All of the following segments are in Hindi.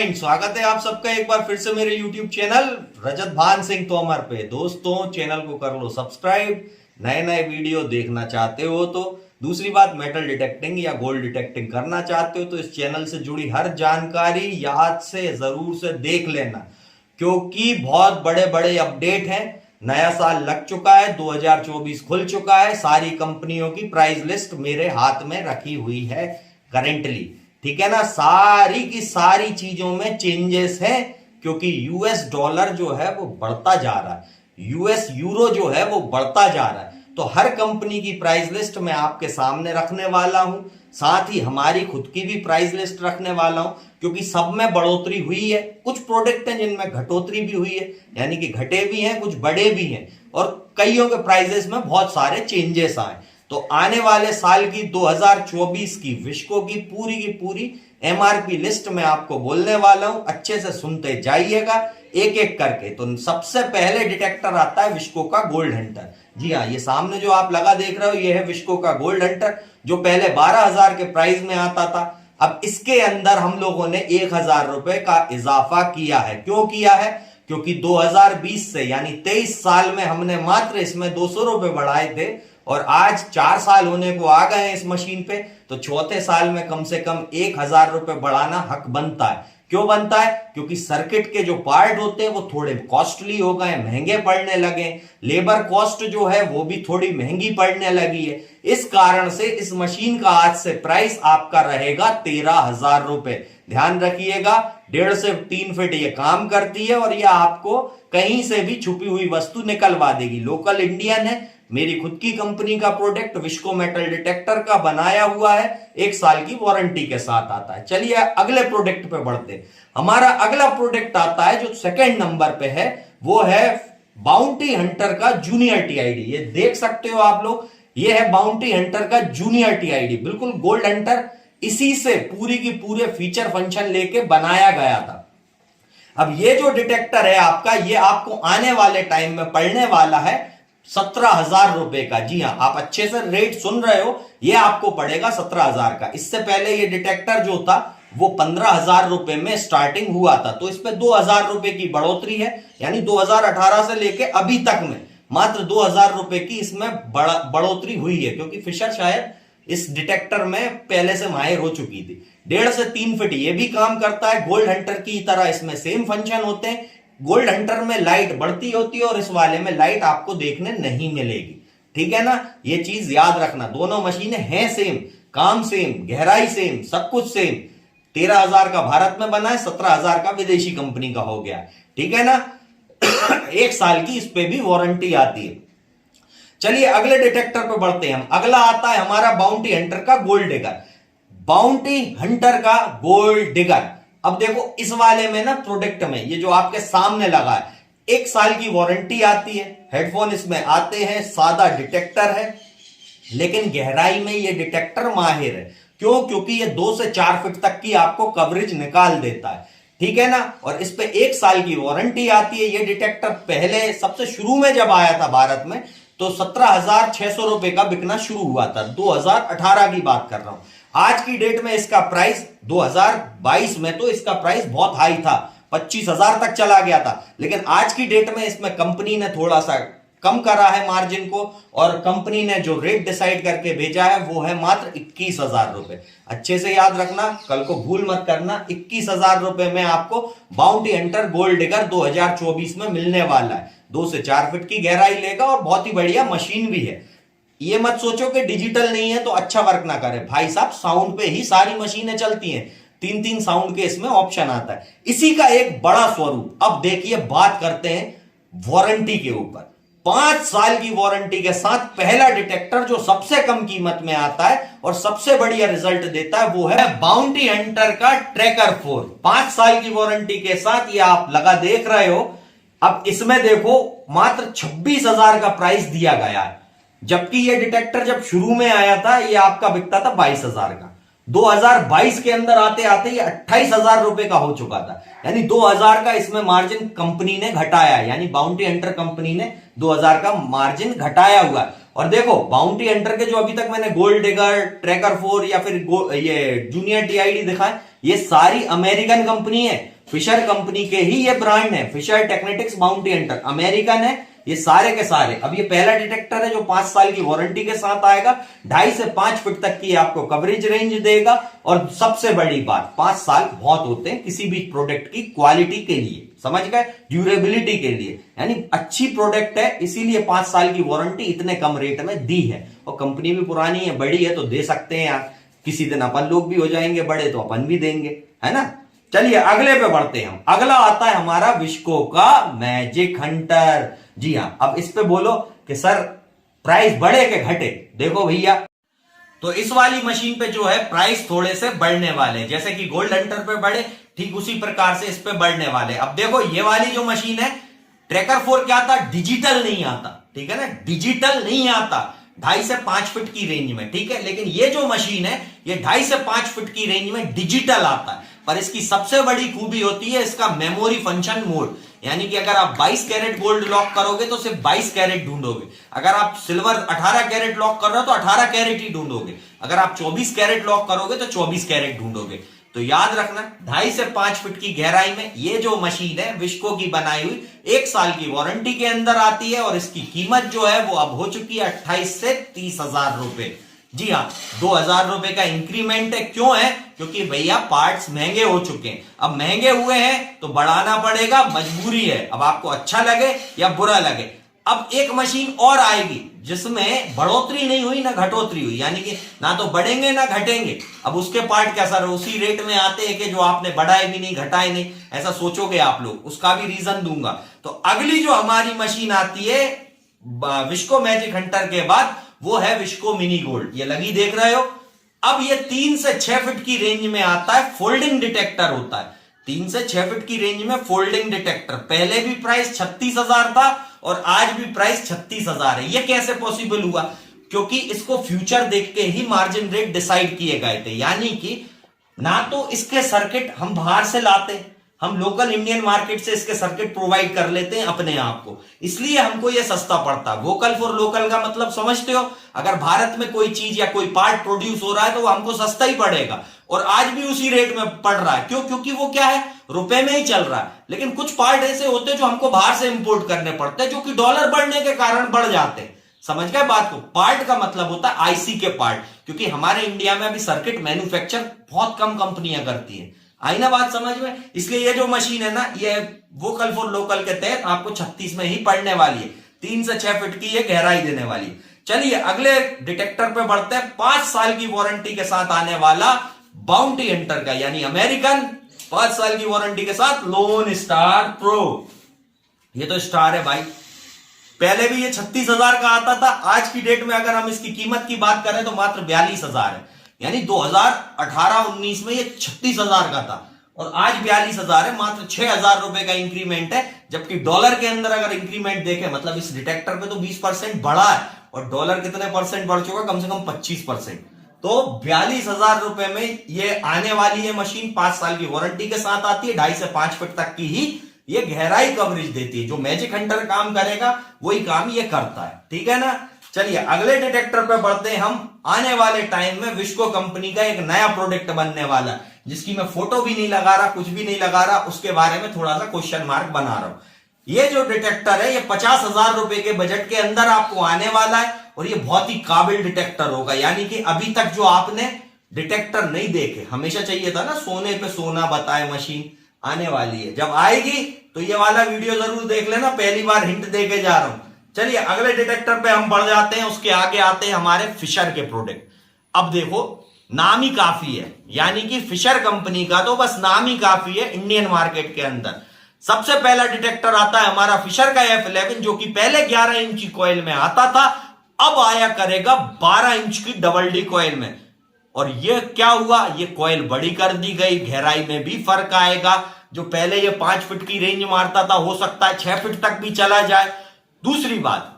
माइंड। स्वागत है आप सबका एक बार फिर से मेरे YouTube चैनल रजत भान सिंह तोमर पे। दोस्तों, चैनल को कर लो सब्सक्राइब। नए नए वीडियो देखना चाहते हो तो दूसरी बात, मेटल डिटेक्टिंग या गोल्ड डिटेक्टिंग करना चाहते हो तो इस चैनल से जुड़ी हर जानकारी याद से जरूर से देख लेना, क्योंकि बहुत बड़े बड़े अपडेट हैं। नया साल लग चुका है, 2024 खुल चुका है। सारी कंपनियों की प्राइस लिस्ट मेरे हाथ में रखी हुई है करेंटली, ठीक है ना। सारी की सारी चीजों में चेंजेस है, क्योंकि यूएस डॉलर जो है वो बढ़ता जा रहा है, यूएस यूरो जो है वो बढ़ता जा रहा है। तो हर कंपनी की प्राइस लिस्ट मैं आपके सामने रखने वाला हूं, साथ ही हमारी खुद की भी प्राइस लिस्ट रखने वाला हूं, क्योंकि सब में बढ़ोतरी हुई है। कुछ प्रोडक्ट हैं जिनमें घटोतरी भी हुई है, यानी कि घटे भी हैं, कुछ बढ़े भी हैं, और कईयों के प्राइजेस में बहुत सारे चेंजेस आए। तो आने वाले साल की 2024 की विस्को की पूरी एमआरपी लिस्ट में आपको बोलने वाला हूं। अच्छे से सुनते जाइएगा एक एक करके। तो सबसे पहले डिटेक्टर आता है विस्को का गोल्ड हंटर। जी हाँ, ये सामने जो आप लगा देख रहे हो ये है विस्को का गोल्ड हंटर, जो पहले 12,000 के प्राइस में आता था। अब इसके अंदर हम लोगों ने 1,000 रुपए का इजाफा किया है। क्यों किया है? क्योंकि 2020 से यानी 23 साल में हमने मात्र इसमें 200 रुपए बढ़ाए थे, और आज 4 साल होने को आ गए हैं इस मशीन पे, तो चौथे साल में कम से कम 1,000 रुपए बढ़ाना हक बनता है। क्यों बनता है? क्योंकि सर्किट के जो पार्ट होते हैं वो थोड़े कॉस्टली हो गए, महंगे पड़ने लगे, लेबर कॉस्ट जो है वो भी थोड़ी महंगी पड़ने लगी है। इस कारण से इस मशीन का आज से प्राइस आपका रहेगा 13,000 रुपए। ध्यान रखिएगा, 1.5 से 3 फीट ये काम करती है, और यह आपको कहीं से भी छुपी हुई वस्तु निकलवा देगी। लोकल इंडियन है, मेरी खुद की कंपनी का प्रोडक्ट विस्को मेटल डिटेक्टर का बनाया हुआ है, 1 साल की वारंटी के साथ आता है। चलिए अगले प्रोडक्ट पे बढ़ते हैं। हमारा अगला प्रोडक्ट आता है जो सेकंड नंबर पे है, वो है बाउंटी हंटर का जूनियर टीआईडी। ये देख सकते हो आप लोग, ये है बाउंटी हंटर का जूनियर टीआईडी, बिल्कुल गोल्ड हंटर। इसी से पूरी की पूरे फीचर फंक्शन लेके बनाया गया था। अब ये जो डिटेक्टर है आपका, ये आपको आने वाले टाइम में पड़ने वाला है 17,000 रुपए का। जी हां, आप अच्छे से रेट सुन रहे हो, ये आपको पड़ेगा 17,000 का। इससे पहले ये डिटेक्टर जो था वो 15,000 रुपए में स्टार्टिंग हुआ था, तो इस पे 2,000 रुपए की बढ़ोतरी है। यानी 2018 से लेके अभी तक में मात्र 2,000 रुपए की इसमें बढ़ोतरी हुई है, क्योंकि फिशर शायद इस डिटेक्टर में पहले से माहिर हो चुकी थी। 1.5 से 3 फीट ये भी काम करता है, गोल्ड हंटर की तरह इसमें सेम फंक्शन होते हैं। गोल्ड हंटर में लाइट बढ़ती होती है और इस वाले में लाइट आपको देखने नहीं मिलेगी, ठीक है ना। ये चीज याद रखना, दोनों मशीनें हैं सेम, काम सेम, गहराई सेम, सब कुछ सेम। 13,000 का भारत में बना है, 17,000 का विदेशी कंपनी का हो गया, ठीक है ना। 1 साल की इस पे भी वारंटी आती है। चलिए अगले डिटेक्टर पे बढ़ते हैं हम। अगला आता है हमारा बाउंटी हंटर का गोल्ड डिगर। बाउंटी हंटर का गोल्ड डिगर, अब देखो इस वाले में ना प्रोडक्ट में ये जो आपके सामने लगा है, 1 साल की वारंटी आती है। हेडफोन इसमें आते हैं, सादा डिटेक्टर है, लेकिन गहराई में ये डिटेक्टर माहिर है। क्यों? क्योंकि ये 2 से 4 फीट तक की आपको कवरेज निकाल देता है, ठीक है ना। और इस पे 1 साल की वारंटी आती है। ये डिटेक्टर पहले सबसे शुरू में जब आया था भारत में तो 17,600 रुपए का बिकना शुरू हुआ था, 2018 की बात कर रहा हूं। आज की डेट में इसका प्राइस 2022 में तो इसका प्राइस बहुत हाई था, 25,000 तक चला गया था। लेकिन आज की डेट में इसमें कंपनी ने थोड़ा सा कम करा है मार्जिन को, और कंपनी ने जो रेट डिसाइड करके भेजा है वो है मात्र 21,000 रुपए। अच्छे से याद रखना, कल को भूल मत करना। 21,000 रुपए में आपको बाउंटी हंटर गोल्ड डिगर 2024 में मिलने वाला है। 2 से 4 फीट की गहराई लेगा और बहुत ही बढ़िया मशीन भी है। ये मत सोचो कि डिजिटल नहीं है तो अच्छा वर्क ना करे, भाई साहब साउंड पे ही सारी मशीनें चलती हैं। 3-3 साउंड के इसमें ऑप्शन आता है। इसी का एक बड़ा स्वरूप, अब देखिए बात करते हैं वारंटी के ऊपर। 5 साल की वारंटी के साथ पहला डिटेक्टर जो सबसे कम कीमत में आता है और सबसे बढ़िया रिजल्ट देता है वो है बाउंटी हंटर का ट्रैकर 4। 5 साल की वारंटी के साथ ये आप लगा देख रहे हो। अब इसमें देखो मात्र 26,000 का प्राइस दिया गया है, जबकि ये डिटेक्टर जब शुरू में आया था ये आपका बिकता था 22,000 का। 2022 के अंदर आते आते ये 28,000 रुपए का हो चुका था। यानी 2,000 का इसमें मार्जिन कंपनी ने घटाया, यानी बाउंटी हंटर कंपनी ने 2,000 का मार्जिन घटाया हुआ है। और देखो बाउंटी हंटर के जो अभी तक मैंने गोल्ड डिगर, ट्रैकर 4 या फिर ये जूनियर टीआईडी दिखाए, ये सारी अमेरिकन कंपनी है। फिशर कंपनी के ही ये ब्रांड है, फिशर टेक्नेटिक्स बाउंटी हंटर, अमेरिकन है ये सारे के सारे। अब ये पहला डिटेक्टर है जो 5 साल की वारंटी के साथ आएगा, 2.5 से 5 फीट तक की आपको कवरेज रेंज देगा। और सबसे बड़ी बात, 5 साल बहुत होते हैं किसी भी प्रोडक्ट की क्वालिटी के लिए, समझ गए, ड्यूरेबिलिटी के लिए, यानी अच्छी प्रोडक्ट है इसीलिए 5 साल की वारंटी इतने कम रेट में दी है। और कंपनी भी पुरानी है, बड़ी है, तो दे सकते हैं यार। किसी दिन अपन लोग भी हो जाएंगे बड़े तो अपन भी देंगे, है ना। चलिए अगले पे बढ़ते हैं हम। अगला आता है हमारा विस्को का मैजिक हंटर। जी हाँ, अब इस पे बोलो कि सर प्राइस बढ़े के घटे। देखो भैया, तो इस वाली मशीन पे जो है प्राइस थोड़े से बढ़ने वाले, जैसे कि गोल्ड हंटर पे बढ़े ठीक उसी प्रकार से इस पे बढ़ने वाले। अब देखो ये वाली जो मशीन है, ट्रैकर 4 क्या आता, डिजिटल नहीं आता, ठीक है ना, डिजिटल नहीं आता, 2.5 से 5 फीट की रेंज में, ठीक है। लेकिन ये जो मशीन है ये 2.5 से 5 फीट की रेंज में डिजिटल आता है। पर इसकी सबसे बड़ी खूबी होती है इसका मेमोरी फंक्शन मोड, यानी कि अगर आप 22 कैरेट गोल्ड लॉक करोगे तो सिर्फ 22 कैरेट ढूंढोगे, अगर आप सिल्वर 18 कैरेट लॉक कर रहे हो तो 18 कैरेट ही ढूंढोगे, अगर आप 24 कैरेट लॉक करोगे तो 24 कैरेट ढूंढोगे। तो याद रखना 2.5 से 5 फीट की गहराई में ये जो मशीन है विस्को की बनाई हुई, 1 साल की वारंटी के अंदर आती है। और इसकी कीमत जो है वो अब हो चुकी है 28 से 30 हजार रुपए। जी हाँ, 2,000 रुपए का इंक्रीमेंट है। क्यों है? क्योंकि भैया पार्ट्स महंगे हो चुके हैं। अब महंगे हुए हैं तो बढ़ाना पड़ेगा, मजबूरी है। अब आपको अच्छा लगे या बुरा लगे, अब एक मशीन और आएगी जिसमें बढ़ोतरी नहीं हुई ना घटोतरी हुई, यानी कि ना तो बढ़ेंगे ना घटेंगे। अब उसके पार्ट क्या सर उसी रेट में आते हैं कि जो आपने बढ़ाए भी नहीं घटाए नहीं, ऐसा सोचोगे आप लोग, उसका भी रीजन दूंगा। तो अगली जो हमारी मशीन आती है विस्को मैजिक हंटर के बाद, वो है विस्को मिनी गोल्ड। ये लगी देख रहे हो। अब ये 3 से 6 फीट की रेंज में आता है, फोल्डिंग डिटेक्टर होता है। 3 से 6 फीट की रेंज में फोल्डिंग डिटेक्टर, पहले भी प्राइस 36,000 था और आज भी प्राइस 36,000 है। ये कैसे पॉसिबल हुआ? क्योंकि इसको फ्यूचर देख के ही मार्जिन रेट डिसाइड किए गए थे, यानी कि ना तो इसके सर्किट हम बाहर से लाते, हम लोकल इंडियन मार्केट से इसके सर्किट प्रोवाइड कर लेते हैं अपने आप को, इसलिए हमको यह सस्ता पड़ता। वोकल फॉर लोकल का मतलब समझते हो? अगर भारत में कोई चीज या कोई पार्ट प्रोड्यूस हो रहा है तो वो हमको सस्ता ही पड़ेगा, और आज भी उसी रेट में पड़ रहा है। क्यों? क्योंकि वो क्या है, रुपए में ही चल रहा है। लेकिन कुछ पार्ट ऐसे होते हैं जो हमको बाहर से इंपोर्ट करने पड़ते हैं, जो कि डॉलर बढ़ने के कारण बढ़ जाते हैं। समझ गए बात को? पार्ट का मतलब होता है आईसी के पार्ट, क्योंकि हमारे इंडिया में अभी सर्किट मैन्युफैक्चर बहुत कम कंपनियां करती हैं। आई ना बात समझ में? इसलिए ये जो मशीन है ना, ये वोकल फॉर लोकल के तहत आपको 36 में ही पड़ने वाली है। 3 से 6 फीट की ये गहराई देने वाली है। चलिए अगले डिटेक्टर पे बढ़ते हैं। 5 साल की वारंटी के साथ आने वाला बाउंटी हंटर का, यानी अमेरिकन, 5 साल की वारंटी के साथ लोन स्टार प्रो। ये तो स्टार है भाई, पहले भी ये 36,000 का आता था। आज की डेट में अगर हम इसकी कीमत की बात करें तो मात्र 42,000 है, यानी 2018-19 में ये 36,000 का था और आज 42,000 है। मात्र 6,000 रुपए का इंक्रीमेंट है। जबकि डॉलर के अंदर अगर इंक्रीमेंट देखें, मतलब इस डिटेक्टर पे तो 20% बढ़ा है, और डॉलर कितने परसेंट बढ़ चुका? कम से कम 25%। तो 42,000 रुपए में ये आने वाली है मशीन। 5 साल की वारंटी के साथ आती है, 2.5 से 5 फीट तक की ही ये गहराई कवरेज देती है। जो मैजिक हंटर काम करेगा वही काम ये करता है, ठीक है ना। चलिए अगले डिटेक्टर पे बढ़ते हैं हम। आने वाले टाइम में विस्को कंपनी का एक नया प्रोडक्ट बनने वाला है, जिसकी मैं फोटो भी नहीं लगा रहा, कुछ भी नहीं लगा रहा, उसके बारे में थोड़ा सा क्वेश्चन मार्क बना रहा हूं। ये जो डिटेक्टर है ये 50,000 रुपए के बजट के अंदर आपको आने वाला है, और ये बहुत ही काबिल डिटेक्टर होगा। यानी कि अभी तक जो आपने डिटेक्टर नहीं देखे, हमेशा चाहिए था ना सोने पे सोना बताए मशीन, आने वाली है। जब आएगी तो ये वाला वीडियो जरूर देख लेना, पहली बार हिंट देके जा रहा हूं। चलिए अगले डिटेक्टर पे हम बढ़ जाते हैं। उसके आगे आते हैं हमारे फिशर के प्रोडक्ट। अब देखो नाम ही काफी है, यानी कि फिशर कंपनी का तो बस नाम ही काफी है इंडियन मार्केट के अंदर। सबसे पहला डिटेक्टर आता है हमारा फिशर का F11, जो कि पहले 11 इंच की कॉइल में आता था, अब आया करेगा 12 इंच की डबल डी कॉइल में। और ये क्या हुआ, ये कॉइल बड़ी कर दी गई, गहराई में भी फर्क आएगा। जो पहले ये 5 फीट की रेंज मारता था, हो सकता है 6 फीट तक भी चला जाए। दूसरी बात,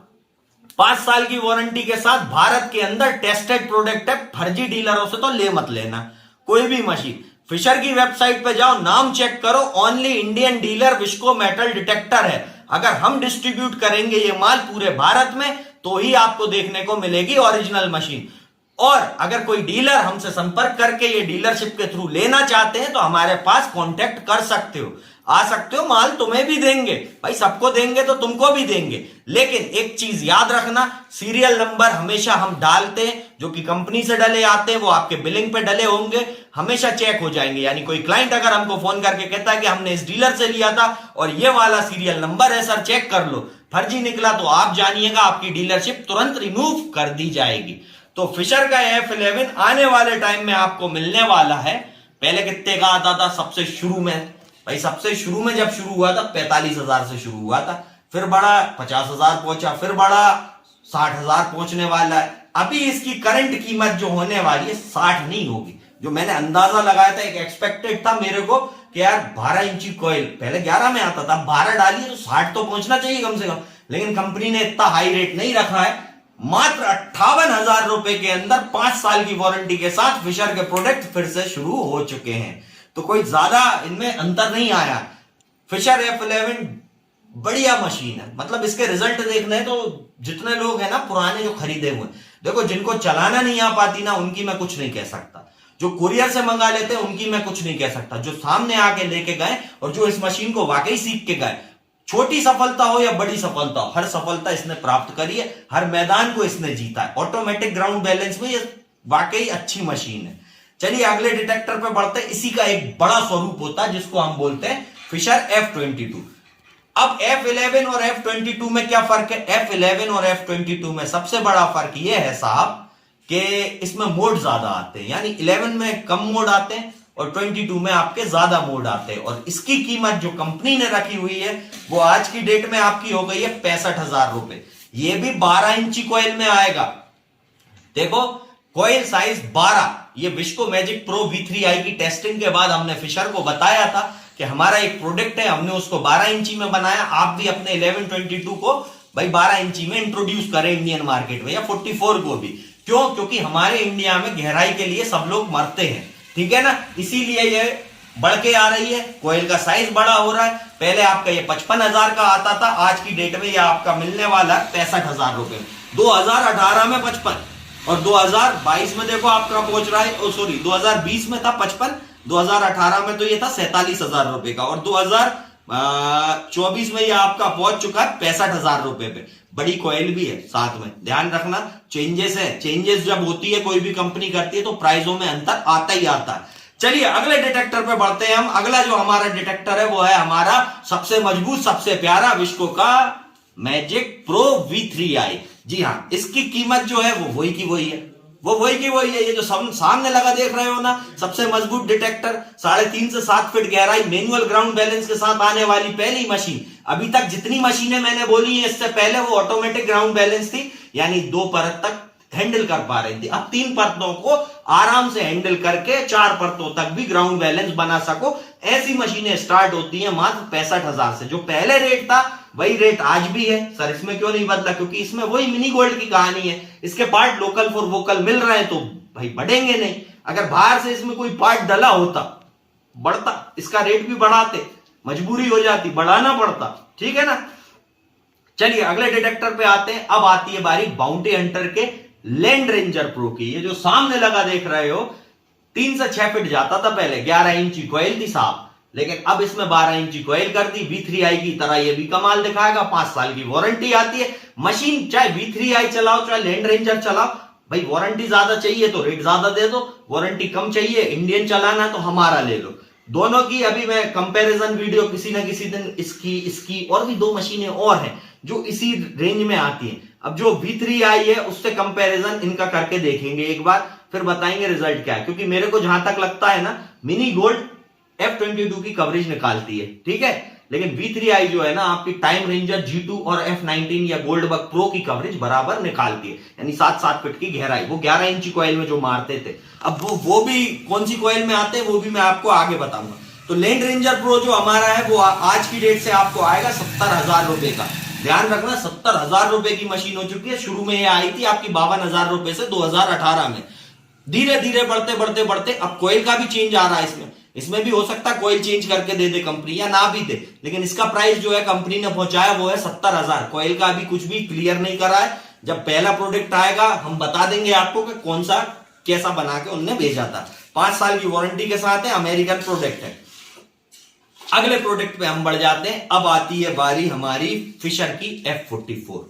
5 साल की वारंटी के साथ भारत के अंदर टेस्टेड प्रोडक्ट है। फर्जी डीलरों से तो ले मत लेना कोई भी मशीन। फिशर की वेबसाइट पे जाओ, नाम चेक करो, only Indian dealer visco metal detector है। अगर हम डिस्ट्रीब्यूट करेंगे ये माल पूरे भारत में तो ही आपको देखने को मिलेगी ओरिजिनल मशीन। और अगर कोई डीलर हमसे संपर्क करके ये डीलरशिप के थ्रू लेना चाहते हैं तो हमारे पास कांटेक्ट कर सकते हो। आ सकते हो, माल तुम्हें भी देंगे भाई, सबको देंगे तो तुमको भी देंगे। लेकिन एक चीज याद रखना, सीरियल नंबर हमेशा हम डालते हैं, जो कि कंपनी से डले आते हैं, वो आपके बिलिंग पे डले होंगे, हमेशा चेक हो जाएंगे। यानी कोई क्लाइंट अगर हमको फोन करके कहता है कि हमने इस डीलर से लिया था और ये वाला सीरियल नंबर है सर, चेक कर लो, फर्जी निकला तो आप जानिएगा आपकी डीलरशिप तुरंत रिमूव कर दी जाएगी। तो फिशर का F11 आने वाले टाइम में आपको मिलने वाला है। पहले कितने का आता था सबसे शुरू में भाई? सबसे शुरू में जब शुरू हुआ था 45,000 से शुरू हुआ था, फिर बड़ा 50,000 पहुंचा, फिर बड़ा 60,000 पहुंचने वाला है। अभी इसकी करंट कीमत जो होने वाली है 60 नहीं होगी, जो मैंने अंदाजा लगाया था, एक एक्सपेक्टेड था मेरे को कि यार 12 इंची कॉइल पहले 11 में आता था, 12 डालिए तो 60 तो पहुंचना चाहिए कम से कम। लेकिन कंपनी ने इतना हाई रेट नहीं रखा है, मात्र 58,000 रुपए के अंदर 5 साल की वारंटी के साथ फिशर के प्रोडक्ट फिर से शुरू हो चुके हैं। तो कोई ज्यादा इनमें अंतर नहीं आया। फिशर F11 बढ़िया मशीन है, मतलब इसके रिजल्ट देखने तो जितने लोग हैं ना पुराने जो खरीदे हुए, देखो जिनको चलाना नहीं आ पाती ना उनकी मैं कुछ नहीं कह सकता, जो कुरियर से मंगा लेते हैं उनकी मैं कुछ नहीं कह सकता, जो सामने आके लेके गए और जो इस मशीन को वाकई सीख के गए, छोटी सफलता हो या बड़ी सफलता हो, हर सफलता इसने प्राप्त करी है, हर मैदान को इसने जीता है। ऑटोमेटिक ग्राउंड बैलेंस में ये वाकई अच्छी मशीन है। चलिए अगले डिटेक्टर पे बढ़ते हैं। इसी का एक बड़ा स्वरूप होता है जिसको हम बोलते हैं फिशर F22। अब F11 और F22 में क्या फर्क है? F11 और F22 में सबसे बड़ा फर्क यह है साहब कि इसमें मोड ज्यादा आते हैं, यानी 11 में कम मोड आते हैं और 22 में आपके ज्यादा मोड आते हैं। और इसकी कीमत जो कंपनी ने रखी हुई है वो आज की डेट में आपकी हो गई है 65,000 रुपए। ये भी 12 इंची कॉइल में आएगा। देखो कॉइल साइज 12, ये विस्को मैजिक प्रो V3i की टेस्टिंग के बाद हमने फिशर को बताया था कि हमारा एक प्रोडक्ट है, हमने उसको 12 इंची में बनाया। आप भी अपने 11-22 को भाई 12 इंची में इंट्रोड्यूस करें इंडियन मार्केट में, या 44 को भी। क्यों? क्योंकि हमारे इंडिया में गहराई के लिए सब लोग मरते हैं, ठीक है ना, इसीलिए ये बढ़ के आ रही है, कॉइल का साइज बड़ा हो रहा है। पहले आपका ये 55,000 का आता था, आज की डेट में ये आपका मिलने वाला है 65,000 रुपए। 2018 में 55 और 2022 में देखो आपका पहुंच रहा है, सॉरी 2020 में था 55, 2018 में तो ये था 47,000 रुपए का, और 2024 में ये आपका पहुंच चुका है 65,000 रुपए पे। बड़ी कॉइल भी है साथ में, ध्यान रखना चेंजेस है, चेंजेस जब होती है कोई भी कंपनी करती है तो प्राइसों में अंतर आता ही आता है। चलिए अगले डिटेक्टर पे बढ़ते हैं हम। अगला जो हमारा डिटेक्टर है वो है हमारा सबसे मजबूत सबसे प्यारा विस्को का मैजिक प्रो V3i। जी हाँ, इसकी कीमत जो है वो वही की वही है, वो वही की वही है। ये जो सामने लगा देख रहे हो ना, सबसे मजबूत डिटेक्टर, 3.5 से 7 फीट गहराई, मैनुअल ग्राउंड बैलेंस के साथ आने वाली पहली मशीन। अभी तक जितनी मशीनें मैंने बोली है इससे पहले वो ऑटोमेटिक ग्राउंड बैलेंस थी, यानी 2 परत तक हैंडल कर पा रही थी। अब 3 परतों को आराम से हैंडल करके 4 परतों तक भी ग्राउंड बैलेंस बना सको, ऐसी मशीनें स्टार्ट होती हैं मात्र 65,000 से। जो पहले रेट था वही रेट आज भी है। सर इसमें क्यों नहीं बदला? क्योंकि इसमें वही मिनी गोल्ड की कहानी है, इसके पार्ट लोकल फॉर वोकल मिल रहे हैं तो भाई बढ़ेंगे नहीं। अगर बाहर से इसमें कोई पार्ट डला होता बढ़ता, इसका रेट भी बढ़ाते, मजबूरी हो जाती, बढ़ाना पड़ता, ठीक है ना। चलिए अगले डिटेक्टर पे आते हैं। अब आती है बारी बाउंटी हंटर के लैंड रेंजर प्रो की। ये जो सामने लगा देख रहे हो 3 से 6 फीट जाता था पहले, 11 इंची कॉइल थी साहब, लेकिन अब इसमें 12 इंची कॉइल कर दी। V3i की तरह ये भी कमाल दिखाएगा, 5 साल की वारंटी आती है। मशीन चाहे V3i चलाओ चाहे लैंड रेंजर चलाओ, भाई वारंटी ज्यादा चाहिए तो रेट ज्यादा दे दो, वारंटी कम चाहिए इंडियन चलाना तो हमारा ले लो। दोनों की अभी मैं कंपैरिजन वीडियो किसी ना किसी दिन इसकी और भी 2 मशीनें और हैं जो इसी रेंज में आती हैं। अब जो V3i है उससे कंपैरिजन इनका करके देखेंगे एक बार, फिर बताएंगे रिजल्ट क्या है। क्योंकि मेरे को जहां तक लगता है ना, मिनी गोल्ड F22 की कवरेज निकालती है, ठीक है, लेकिन V3i जो है ना आपकी टाइम रेंजर G2 और F19 या गोल्डबर्ग प्रो की कवरेज बराबर निकालती है, यानी 7-7 फीट की गहराई। वो 11 इंची कॉइल में जो मारते थे, अब वो भी कौन सी कॉइल में आते हैं वो भी मैं आपको आगे बताऊंगा। तो लैंड रेंजर प्रो जो हमारा है वो आज की डेट से आपको आएगा 70,000 रुपए का। ध्यान रखना 70,000 रुपए की मशीन हो चुकी है। शुरू में ये आई थी आपकी 52,000 रुपए से 2018 में। धीरे धीरे बढ़ते बढ़ते बढ़ते अब कॉइल का भी चेंज आ रहा है इसमें भी हो सकता है कॉइल चेंज करके दे दे कंपनी या ना भी दे, लेकिन इसका प्राइस जो है कंपनी ने पहुंचाया वो है 70,000। कॉइल का अभी कुछ भी क्लियर नहीं करा है। जब पहला प्रोडक्ट आएगा हम बता देंगे आपको कि कौन सा कैसा बना के उनने भेजा था। 5 साल की वारंटी के साथ है, अमेरिकन प्रोडक्ट है। अगले प्रोडक्ट पे हम बढ़ जाते हैं। अब आती है बारी हमारी फिशर की F44,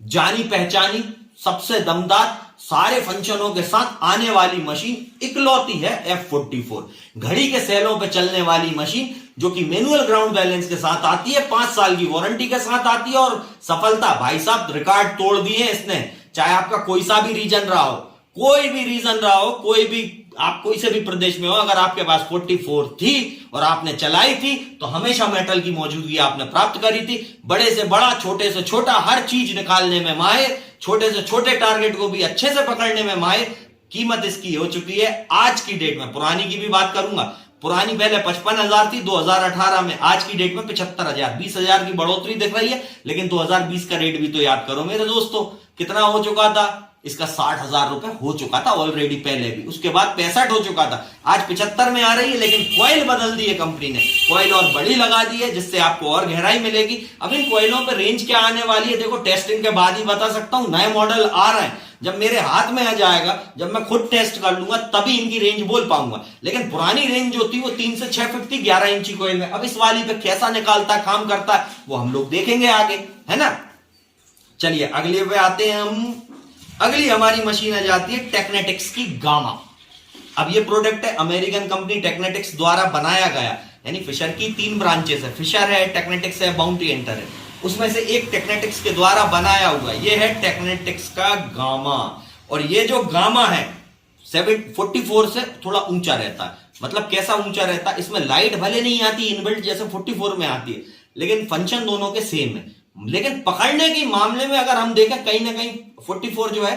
जानी पहचानी सबसे दमदार सारे फंक्शनों के साथ आने वाली मशीन इकलौती है F44। घड़ी के सेलों पे चलने वाली मशीन जो कि मैनुअल ग्राउंड बैलेंस के साथ आती है, 5 साल की वारंटी के साथ आती है और सफलता भाई साहब रिकॉर्ड तोड़ दिए इसने। चाहे आपका कोई सा भी रीजन रहा हो, कोई भी रीजन रहा हो, कोई भी आप कोई से भी प्रदेश में हो, अगर आपके पास 44 थी और आपने चलाई थी तो हमेशा मेटल की मौजूदगी आपने प्राप्त करी थी। बड़े से बड़ा, छोटे से छोटा, हर चीज निकालने में माहिर, छोटे से छोटे टारगेट को भी अच्छे से पकड़ने में माहिर। कीमत इसकी हो चुकी है आज की डेट में, पुरानी की भी बात करूंगा, पुरानी पहले 55,000 थी 2018 में, आज की डेट में 75,000, 20,000 की बढ़ोतरी दिख रही है। लेकिन 2020 का रेट भी तो याद करो मेरे दोस्तों, कितना हो चुका था इसका? 60,000 रुपए हो चुका था ऑलरेडी पहले भी, उसके बाद 65 हो चुका था, आज 75 में आ रही है। लेकिन कॉइल बदल दी है कंपनी ने, कॉइल और बड़ी लगा दी है जिससे आपको और गहराई मिलेगी। अब इन कॉइलों पे रेंज क्या आने वाली है देखो, टेस्टिंग के बाद ही बता सकता हूं। नए मॉडल आ रहे हैं, जब मेरे हाथ में आ जाएगा, जब मैं खुद टेस्ट कर लूंगा तभी इनकी रेंज बोल पाऊंगा। लेकिन पुरानी रेंज जो थी वो 3 से 6 फीट थी 11 इंची कॉइल में। अब इस वाली पे कैसा निकालता है, काम करता है, वो हम लोग देखेंगे आगे, है ना। चलिए अगले पे आते हैं हम। अगली हमारी मशीन आ जाती है टेक्नेटिक्स की गामा। अब ये प्रोडक्ट है अमेरिकन कंपनी टेक्नेटिक्स द्वारा बनाया गया, यानी फिशर की 3 ब्रांचेस है, फिशर है, टेक्नेटिक्स है, बाउंटी एंटर है, उसमें से एक टेक्नेटिक्स के द्वारा बनाया हुआ ये है टेक्नेटिक्स का गामा। और ये जो गामा है 744 से थोड़ा ऊंचा रहता है। मतलब कैसा ऊंचा रहता है, इसमें लाइट भले नहीं आती इनबिल्ट जैसे 44 में आती है, लेकिन फंक्शन दोनों के सेम है। लेकिन पकड़ने के मामले में अगर हम देखें, कहीं ना कहीं 44 जो है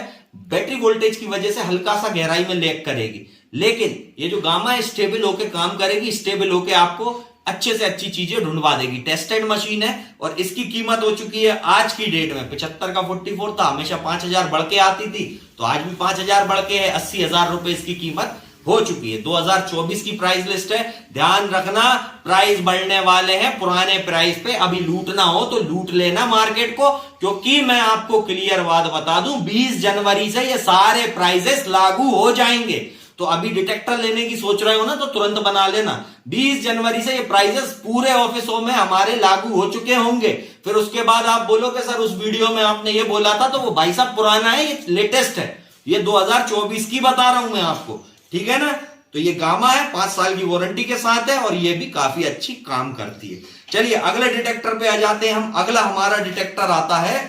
बैटरी वोल्टेज की वजह से हल्का सा गहराई में लैग करेगी, लेकिन ये जो गामा है स्टेबल होकर काम करेगी, स्टेबल होकर आपको अच्छे से अच्छी चीजें ढूंढवा देगी। टेस्टेड मशीन है और इसकी कीमत हो चुकी है आज की डेट में, 75 का 44 था, हमेशा 5,000 बढ़ के आती थी, तो आज भी 5,000 बढ़ के है, 80,000 रुपए इसकी कीमत हो चुकी है। 2024 की प्राइस लिस्ट है, ध्यान रखना प्राइस बढ़ने वाले हैं पुराने प्राइस पे। अभी लूटना हो तो लूट लेना मार्केट को, क्योंकि मैं आपको क्लियर बात बता दूं 20 जनवरी से ये सारे प्राइसेस लागू हो जाएंगे। तो अभी डिटेक्टर लेने की सोच रहे हो ना तो तुरंत बना लेना, 20 जनवरी से ये प्राइसेस पूरे ऑफिसों में हमारे लागू हो चुके होंगे। फिर उसके बाद आप बोलोगे सर उस वीडियो में आपने ये बोला था, तो वो भाई साहब पुराना है, ये लेटेस्ट है, ये 2024 की बता रहा हूं मैं आपको, ठीक है ना। तो ये गामा है, 5 साल की वारंटी के साथ है और ये भी काफी अच्छी काम करती है। चलिए अगले डिटेक्टर पे आ जाते हैं हम। अगला हमारा डिटेक्टर आता है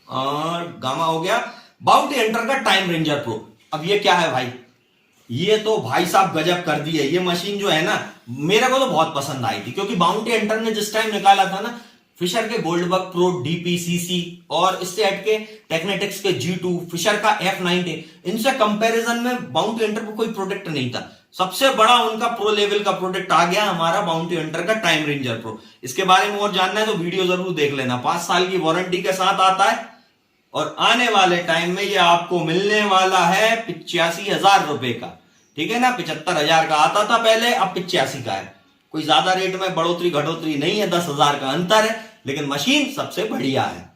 और गामा हो गया, बाउंटी एंटर का टाइम रेंजर प्रो। अब ये क्या है भाई, ये तो भाई साहब गजब कर दी है। ये मशीन जो है ना मेरे को तो बहुत पसंद आई थी, क्योंकि बाउंटी एंटर ने जिस टाइम निकाला था ना फिशर के गोल्डबर्ग प्रो, डीपीसीसी और इससे हट के टेक्नेटिक्स के G2, फिशर का F90, इनसे कंपैरिजन में बाउंटी एंटर पर कोई प्रोडक्ट नहीं था। सबसे बड़ा उनका प्रो लेवल का प्रोडक्ट आ गया हमारा बाउंटी एंटर का टाइम रेंजर प्रो। इसके बारे में और जानना है तो वीडियो जरूर देख लेना, 5 साल की वारंटी के साथ आता है और आने वाले टाइम में ये आपको मिलने वाला है 85,000 रुपए का, ठीक है ना। 75,000 का आता था पहले, अब 85 का है। कोई ज्यादा रेट में बढ़ोतरी घटोतरी नहीं है, 10,000 का अंतर है, लेकिन मशीन सबसे बढ़िया है।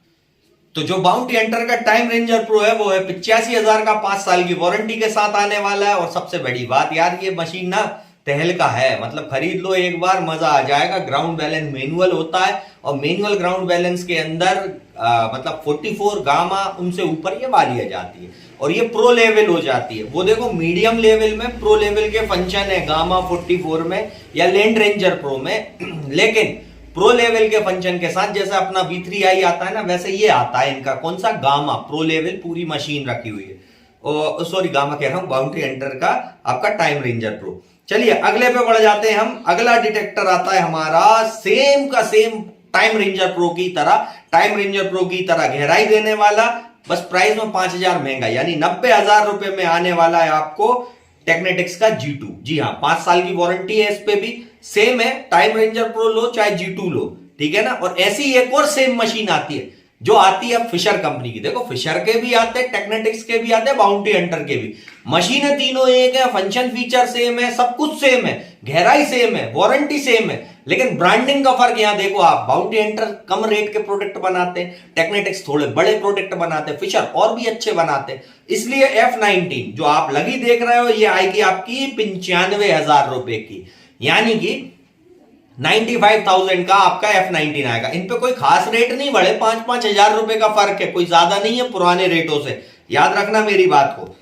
तो जो बाउंटी एंटर का टाइम रेंजर प्रो है वो है 85,000 का, 5 साल की वारंटी के साथ आने वाला है। और सबसे बड़ी बात यार, ये मशीन ना तहलका है, मतलब खरीद लो एक बार, मजा आ जाएगा। ग्राउंड बैलेंस मैनुअल होता है और मैनुअल ग्राउंड बैलेंस के अंदर मतलब 44 गामा उनसे ऊपर ये वाली आ जाती है और ये प्रो लेवल हो जाती है। वो देखो मीडियम लेवल में प्रो लेवल के फंक्शन है गामा 44 में या लैंड रेंजर प्रो में, लेकिन प्रो लेवल के फंक्शन के साथ जैसे अपना V3i आता है ना, वैसे ये आता है इनका कौन सा, गामा प्रो लेवल पूरी मशीन रखी हुई है। सॉरी गामा कह रहा हूं, बाउंटी एंटर का आपका टाइम रेंजर प्रो। चलिए अगले पे बढ़ जाते हैं हम। अगला डिटेक्टर आता है हमारा सेम का सेम टाइम रेंजर प्रो की तरह, टाइम रेंजर प्रो की तरह गहराई देने वाला, बस प्राइस में 5,000 महंगा, यानी 90,000 रुपए में आने वाला है आपको टेक्नेटिक्स का G2। जी हाँ, 5 साल की वारंटी है, इस पे भी सेम है, टाइम रेंजर प्रो लो चाहे G2 लो, ठीक है ना। और ऐसी एक और सेम मशीन आती है जो आती है फिशर कंपनी की। देखो फिशर के भी आते हैं, टेक्नेटिक्स के भी आते हैं, बाउंटी एंटर के भी। मशीनें तीनों एक है, फंक्शन फीचर सेम है, सब कुछ सेम है, गहराई सेम है, वारंटी सेम है, लेकिन ब्रांडिंग का फर्क यहां देखो आप। बाउंटी एंटर कम रेट के प्रोडक्ट बनाते हैं, टेक्नेटिक्स थोड़े बड़े प्रोडक्ट बनाते हैं, फिशर और भी अच्छे बनाते हैं। इसलिए F19 जो आप लगी देख रहे हो ये आएगी आपकी 95,000 रुपए की, यानी कि 95,000 का आपका F19 आएगा। इन पे कोई खास रेट नहीं बढ़े, 5-5 हजार रुपए का फर्क है, कोई ज्यादा नहीं है पुराने रेटों से, याद रखना मेरी बात को।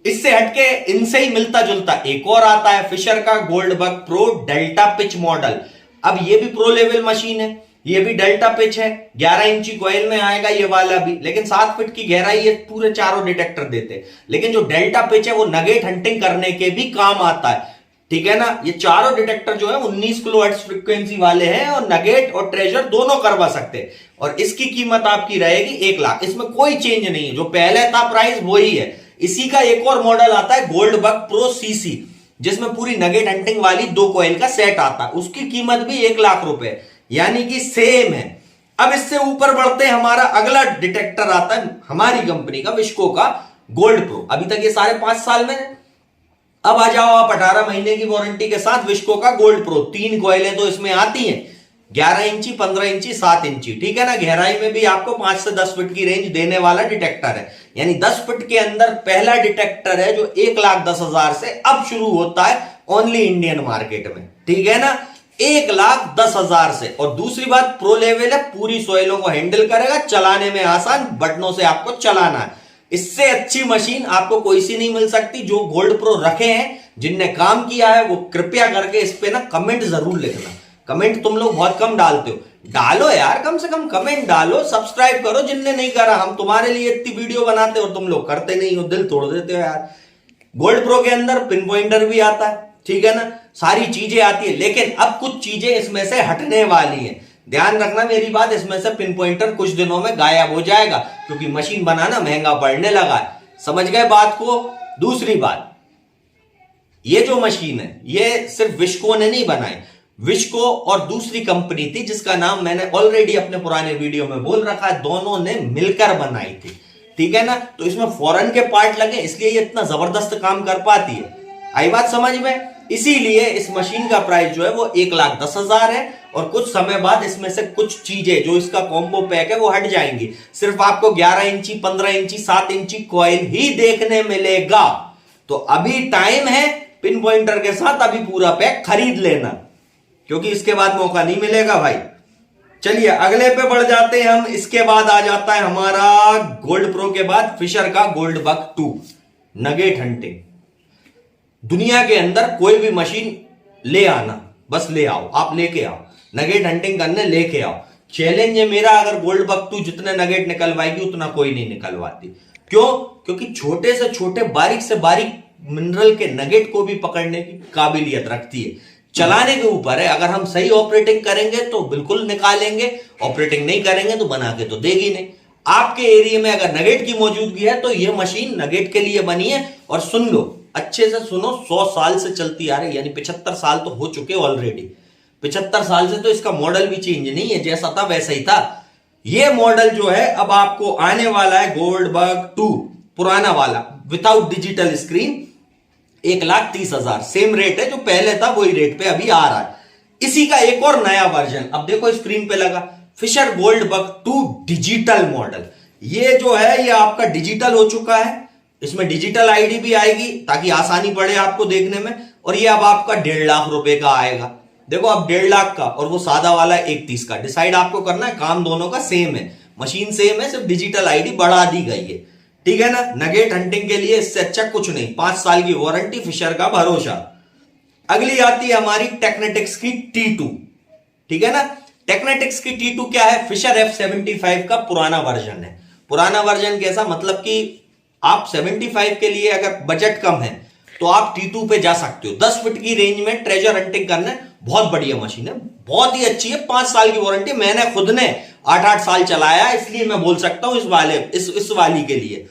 इससे हटके इनसे ही मिलता जुलता एक और आता है, फिशर का Goldbug pro delta pitch model. अब ये भी प्रो लेवल मशीन है, ये भी डेल्टा पिच है, 11 इंची कॉइल में आएगा ये वाला भी, लेकिन 7 फीट की गहराई ये पूरे चारों डिटेक्टर देते हैं। लेकिन जो डेल्टा पिच है वो नगेट हंटिंग करने के भी काम आता है, ठीक है ना। ये चारों डिटेक्टर जो है 19 किलोहर्ट्ज फ्रीक्वेंसी वाले हैं और नगेट और ट्रेजर दोनों करवा सकते हैं। और इसकी कीमत आपकी रहेगी 1 लाख, इसमें कोई चेंज नहीं है, जो पहले था प्राइस वही है। इसी का एक और मॉडल आता है गोल्डबग प्रो सीसी, जिसमें पूरी नगेट हंटिंग वाली 2 कॉइल का सेट आता है, उसकी कीमत भी 1 लाख रुपए, यानी कि सेम है। अब इससे ऊपर बढ़ते हैं, हमारा अगला डिटेक्टर आता है हमारी कंपनी का, विस्को का गोल्ड प्रो। अभी तक ये सारे 5 साल में है, अब आ जाओ आप 18 महीने की वारंटी के साथ विस्को का गोल्ड प्रो। 3 कॉइलें तो इसमें आती हैं, 11 इंची, 15 इंची, 7 इंची, ठीक है ना। गहराई में भी आपको 5 से 10 फीट की रेंज देने वाला डिटेक्टर है, यानी 10 फीट के अंदर पहला डिटेक्टर है जो 1,10,000 से अब शुरू होता है ओनली इंडियन मार्केट में, ठीक है ना, 1,10,000 से। और दूसरी बात प्रो लेवल है, पूरी सॉइलों को हैंडल करेगा, चलाने में आसान, बटनों से आपको चलाना है। इससे अच्छी मशीन आपको कोई सी नहीं मिल सकती। जो गोल्ड प्रो रखे हैं, जिनने काम किया है, वो कृपया करके इस पे ना कमेंट जरूर लिखना। कमेंट तुम लोग बहुत कम डालते हो, डालो यार, कम से कम कमेंट डालो, सब्सक्राइब करो जिनने नहीं करा। हम तुम्हारे लिए इतनी वीडियो बनाते हो और तुम लोग करते नहीं हो, दिल तोड़ देते हो यार। गोल्ड प्रो के अंदर पिन पॉइंटर भी आता है, ठीक है ना, सारी चीजें आती है, लेकिन अब कुछ चीजें इसमें से हटने वाली हैं। ध्यान रखना मेरी बात, इसमें से पिन पॉइंटर कुछ दिनों में गायब हो जाएगा, क्योंकि मशीन बनाना महंगा पड़ने लगा है। समझ गए बात को। दूसरी बात, ये जो मशीन है ये सिर्फ विस्को ने नहीं बनाई, विस्को और दूसरी कंपनी थी जिसका नाम मैंने ऑलरेडी अपने पुराने वीडियो में बोल रखा है, दोनों ने मिलकर बनाई थी, ठीक है ना। तो इसमें फॉरेन के पार्ट लगे, इसलिए ये इतना जबरदस्त काम कर पाती है। आई बात समझ में। इसीलिए इस मशीन का प्राइस जो है वो 1,10,000 है, और कुछ समय बाद इसमें से कुछ चीजें जो इसका कॉम्बो पैक है वो हट जाएंगी। सिर्फ आपको 11 इंची, 15 इंची, 7 इंची कॉइल ही देखने मिलेगा। तो अभी टाइम है, पिन पॉइंटर के साथ अभी पूरा पैक खरीद लेना, क्योंकि इसके बाद मौका नहीं मिलेगा भाई। चलिए अगले पे बढ़ जाते हैं हम। इसके बाद आ जाता है हमारा गोल्ड प्रो के बाद फिशर का गोल्डबग 2 नगेट हंटिंग। दुनिया के अंदर कोई भी मशीन ले आना, बस ले आओ, आप लेके आओ, नगेट हंटिंग करने लेके आओ। चैलेंज है मेरा, अगर गोल्डबग 2 जितने नगेट निकलवाएगी उतना कोई नहीं निकलवाती। क्यों? क्योंकि छोटे से छोटे, बारीक से बारीक मिनरल के नगेट को भी पकड़ने की काबिलियत रखती है। चलाने के ऊपर है, अगर हम सही ऑपरेटिंग करेंगे तो बिल्कुल निकालेंगे, ऑपरेटिंग नहीं करेंगे तो बना के तो देगी नहीं। आपके एरिया में अगर नगेट की मौजूदगी है तो यह मशीन नगेट के लिए बनी है। और सुन लो, अच्छे से सुनो, 100 साल से चलती आ रही, यानी 75 साल तो हो चुके ऑलरेडी। 75 साल से तो इसका मॉडल भी चेंज नहीं है, जैसा था वैसा ही था। ये मॉडल जो है अब आपको आने वाला है गोल्डबग 2 पुराना वाला without digital screen, 1,30,000, same rate है जो पहले था वही रेट पे अभी आ रहा है। इसी का एक और नया वर्जन अब देखो स्क्रीन पे लगा, फिशर गोल्डबग 2 डिजिटल मॉडल। ये जो है ये आपका डिजिटल हो चुका है, इसमें डिजिटल आईडी भी आएगी ताकि आसानी पड़े आपको देखने में। और ये अब आपका 1.5 लाख रुपए का आएगा। देखो अब 1.5 लाख का और वो सादा वाला 31 का, डिसाइड आपको करना है। काम दोनों का सेम है, मशीन सेम है, सिर्फ डिजिटल आईडी बढ़ा दी गई है, ठीक है ना। नगेट हंटिंग के लिए इससे अच्छा कुछ नहीं, 5 साल की वारंटी, फिशर का भरोसा। अगली आती है हमारी टेक्नेटिक्स की T2, ठीक है ना। टेक्नेटिक्स की T2 क्या है? फिशर F75 का पुराना वर्जन है। पुराना वर्जन कैसा? मतलब कि आप 75 के लिए अगर बजट कम है तो आप T2 पे जा सकते हो। 10 फीट की रेंज में ट्रेजर हंटिंग करना, बहुत बढ़िया मशीन है, बहुत ही अच्छी है। 5 साल की वारंटी, मैंने खुद ने 8-8 साल चलाया, इसलिए मैं बोल सकता हूं इस वाली के लिए।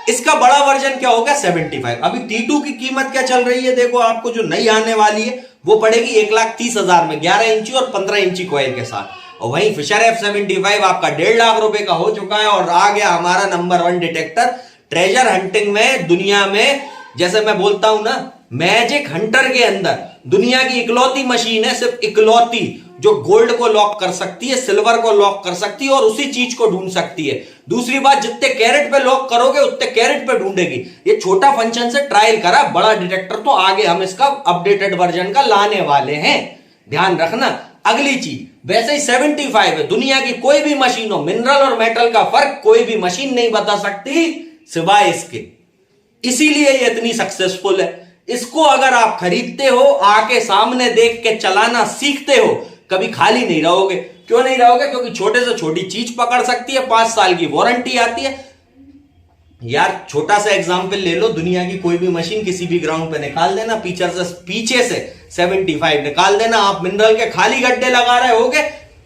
इसका बड़ा वर्जन क्या होगा? 75। अभी T2 की कीमत क्या चल रही है? देखो आपको जो नई आने वाली है वो पड़ेगी 1,30,000 में, 11 इंची और 15 इंची कॉइल के साथ। और वहीं फिशर F75 आपका 1.5 लाख रुपए का हो चुका है। और आ गया हमारा नंबर 1 डिटेक्टर ट्रेजर हंटिंग में, दुनिया में। जैसे मैं बोलता हूं ना, मैजिक हंटर के अंदर दुनिया की इकलौती मशीन है, सिर्फ इकलौती, जो गोल्ड को लॉक कर सकती है, सिल्वर को लॉक कर सकती है और उसी चीज को ढूंढ सकती है। दूसरी बात, जितने कैरेट पे लॉक करोगे उतने कैरेट पे ढूंढेगी। ये छोटा फंक्शन से ट्रायल करा, बड़ा डिटेक्टर तो आगे हम इसका अपडेटेड वर्जन का लाने वाले हैं, ध्यान रखना। अगली चीज, वैसे ही 75 है। दुनिया की कोई भी मशीन हो, मिनरल और मेटल का फर्क कोई भी मशीन नहीं बता सकती सिवाय इसके, इसीलिए ये इतनी सक्सेसफुल है। इसको अगर आप खरीदते हो, आके सामने देख के चलाना सीखते हो, कभी खाली नहीं रहोगे। क्यों नहीं रहोगे? क्योंकि छोटे से छोटी चीज पकड़ सकती है, 5 साल की वारंटी आती है। यार छोटा सा एग्जांपल ले लो, दुनिया की कोई भी मशीन किसी भी ग्राउंड पे निकाल देना, पीछे से 75 निकाल देना, आप मिनरल के खाली गड्ढे लगा रहे होगे,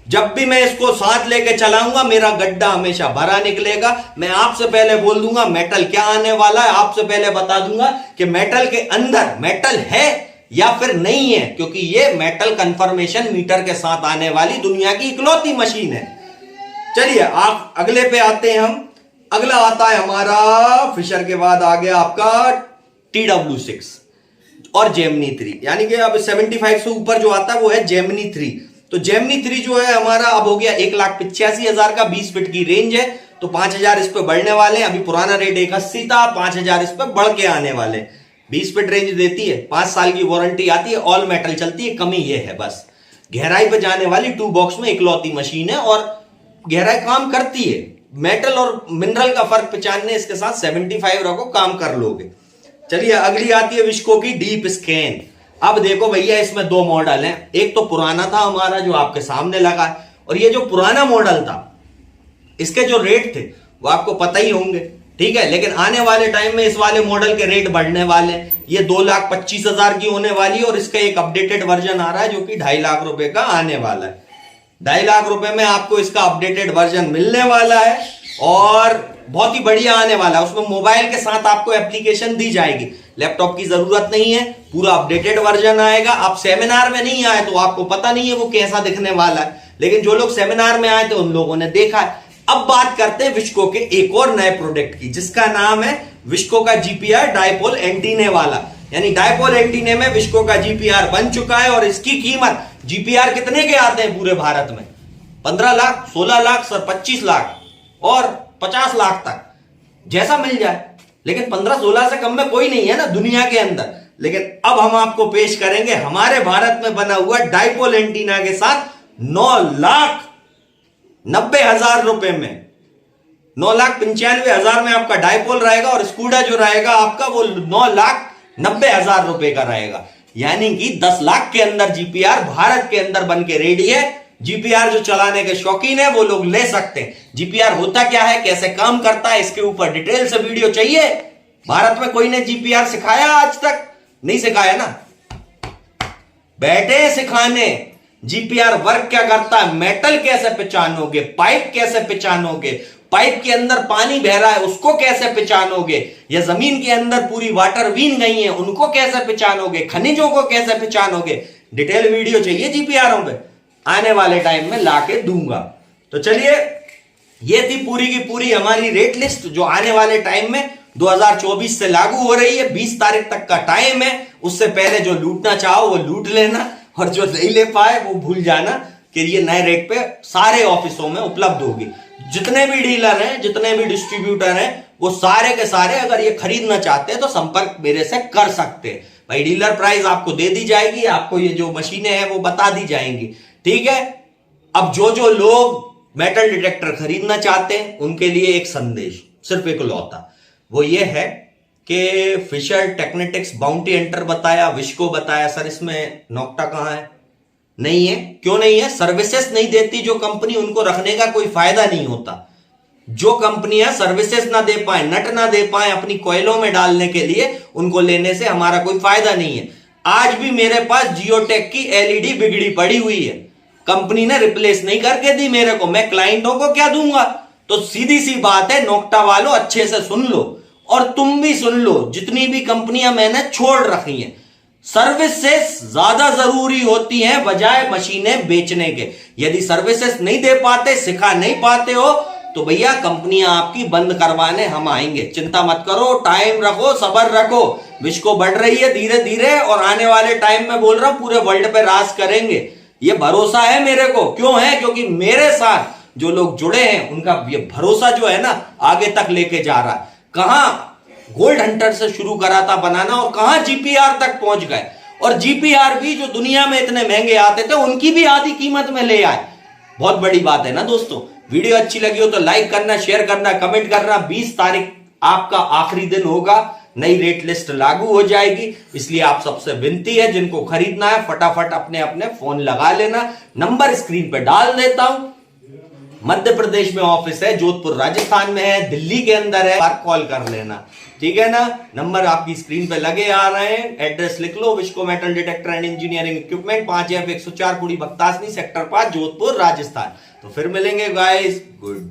जब भी मैं इसको साथ लेके चलाऊंगा मेरा गड्ढा हमेशा भरा निकलेगा। मैं आपसे पहले बोल दूंगा मेटल क्या आने वाला है, आपसे पहले बता दूंगा कि मेटल के अंदर मेटल है या फिर नहीं है, क्योंकि ये मेटल कंफर्मेशन मीटर के साथ आने वाली दुनिया की इकलौती मशीन है। चलिए आप अगले पे आते हैं हम। अगला आता है हमारा, फिशर के बाद आ गया आपका TW6 और जेमिनी 3, यानी कि अब 75 से ऊपर जो आता है वो है जेमिनी 3। तो जेमिनी 3 जो है हमारा अब हो गया 1,85,000 का, 20 फीट की रेंज है, तो 5,000 इस पे बढ़ने वाले हैं। अभी पुराना रेट 1,80 था, 5,000 इस पे बढ़ के आने वाले। 20 फीट रेंज देती है, 5 साल की वारंटी आती है, ऑल मेटल चलती है। कमी ये है बस गहराई पे जाने वाली 2 बॉक्स में इकलौती मशीन है और गहराई काम करती है। मेटल और मिनरल का फर्क पहचानने इसके साथ 75 रखो, काम कर लोगे। चलिए अगली आती है विस्को की डीप स्कैन। अब देखो भैया इसमें 2 मॉडल हैं, एक तो पुराना था हमारा जो आपके सामने लगा है, और ये जो पुराना मॉडल था इसके जो रेट थे वो आपको पता ही होंगे, ठीक है। लेकिन आने वाले टाइम में इस वाले मॉडल के रेट बढ़ने वाले हैं। ये 2,25,000 की होने वाली है और इसका एक अपडेटेड वर्जन आ रहा है जो कि 2.5 लाख रुपए का आने वाला है। 2.5 लाख रुपए में आपको इसका अपडेटेड वर्जन मिलने वाला है और बहुत ही बढ़िया आने वाला है। उसमें मोबाइल के साथ आपको एप्लीकेशन दी जाएगी, लैपटॉप की जरूरत नहीं है, पूरा अपडेटेड वर्जन आएगा। आप सेमिनार में नहीं आए तो आपको पता नहीं है वो कैसा दिखने वाला है, लेकिन जो लोग सेमिनार में आए थे उन लोगों ने देखा है। अब बात करते हैं विस्को के एक और नए प्रोडक्ट की, जिसका नाम है विस्को का GPR डायपोल एंटीने वाला, यानी डायपोल एंटीने में विस्को का GPR बन चुका है। और इसकी कीमत, GPR कितने के आते हैं पूरे भारत में? 15 लाख, 16 लाख, सर 25 लाख और 50 लाख तक, जैसा मिल जाए। लेकिन 15-16 से कम में कोई नहीं है ना दुनिया के अंदर। लेकिन अब हम आपको पेश करेंगे हमारे भारत में बना हुआ डायपोल एंटीना के साथ 9,90,000 रुपए में, 9,95,000 में आपका डायपोल रहेगा और स्कूडा जो रहेगा आपका वो 9,90,000 रुपए का रहेगा। यानी कि 10 लाख के अंदर GPR भारत के अंदर बन के रेडी है। GPR जो चलाने के शौकीन है वो लोग ले सकते हैं। GPR होता क्या है, कैसे काम करता है, इसके ऊपर डिटेल से वीडियो चाहिए? भारत में कोई ने GPR सिखाया आज तक? नहीं सिखाया ना, बैठे सिखाने। GPR वर्क क्या करता है, मेटल कैसे पहचानोगे, पाइप कैसे पहचानोगे, पाइप के अंदर पानी बह रहा है उसको कैसे पहचानोगे, या जमीन के अंदर पूरी वाटर वेन गई है उनको कैसे पहचानोगे, खनिजों को कैसे पहचानोगे। डिटेल वीडियो चाहिए GPRों पे, आने वाले टाइम में लाके दूंगा। तो चलिए ये थी पूरी की पूरी हमारी रेट लिस्ट जो आने वाले टाइम में 2024 से लागू हो रही है। 20 तारीख तक का टाइम है, उससे पहले जो लूटना चाहो वो लूट लेना और जो नहीं ले पाए वो भूल जाना कि ये नए रेट पे सारे ऑफिसों में उपलब्ध होगी। जितने भी डीलर हैं, जितने भी डिस्ट्रीब्यूटर हैं, वो सारे के सारे अगर ये खरीदना चाहते हैं तो संपर्क मेरे से कर सकते हैं। भाई डीलर प्राइस आपको दे दी जाएगी, आपको ये जो मशीनें हैं वो बता दी जाएंगी, ठीक है। अब जो लोग मेटल डिटेक्टर खरीदना चाहते हैं उनके लिए एक संदेश, सिर्फ एक लौता, वो ये है कि फिशर टेक्नेटिक्स बाउंटी एंटर बताया, विस्को बताया, सर इसमें नोक्टा कहां है? नहीं है। क्यों नहीं है? सर्विसेज नहीं देती जो कंपनी, उनको रखने का कोई फायदा नहीं होता। जो कंपनियां सर्विसेज ना दे पाए, नट ना दे पाए अपनी कोयलों में डालने के लिए, उनको लेने से हमारा कोई फायदा नहीं है। आज भी मेरे पास जियोटेक की LED बिगड़ी पड़ी हुई है, कंपनी ने रिप्लेस नहीं करके दी मेरे को, मैं क्लाइंटों को क्या दूंगा? तो सीधी सी बात है, नोक्टा वालों अच्छे से सुन लो और तुम भी सुन लो, जितनी भी कंपनियां मैंने छोड़ रखी हैं, सर्विसेज ज्यादा जरूरी होती हैं बजाय मशीनें बेचने के। यदि सर्विसेज नहीं दे पाते, सिखा नहीं पाते हो, तो भैया कंपनियां आपकी बंद करवाने हम आएंगे। चिंता मत करो, टाइम रखो, सब्र रखो, विस्को बढ़ रही है धीरे धीरे और आने वाले टाइम में बोल रहा हूं पूरे वर्ल्ड पे राज करेंगे। ये भरोसा है मेरे को। क्यों है? क्योंकि मेरे साथ जो लोग जुड़े हैं उनका ये भरोसा जो है ना आगे तक लेके जा रहा है। कहां गोल्ड हंटर से शुरू करा था बनाना और कहां GPR तक पहुंच गए, और जीपीआर भी जो दुनिया में इतने महंगे आते थे उनकी भी आधी कीमत में ले आए। बहुत बड़ी बात है ना दोस्तों। वीडियो अच्छी लगी हो तो लाइक करना, शेयर करना, कमेंट करना। 20 तारीख आपका आखिरी दिन होगा, नई रेट लिस्ट लागू हो जाएगी, इसलिए आप सबसे विनती है जिनको खरीदना है फटाफट अपने अपने फोन लगा लेना। नंबर स्क्रीन पे डाल देता हूं। मध्य प्रदेश में ऑफिस है, जोधपुर राजस्थान में है, दिल्ली के अंदर है, कॉल कर लेना, ठीक है ना। नंबर आपकी स्क्रीन पे लगे आ रहे हैं, एड्रेस लिख लो, Vishco metal detector and engineering equipment, 5F 104 पुड़ी बख्तासनी सेक्टर 5 जोधपुर राजस्थान। तो फिर मिलेंगे गाइस, गुड।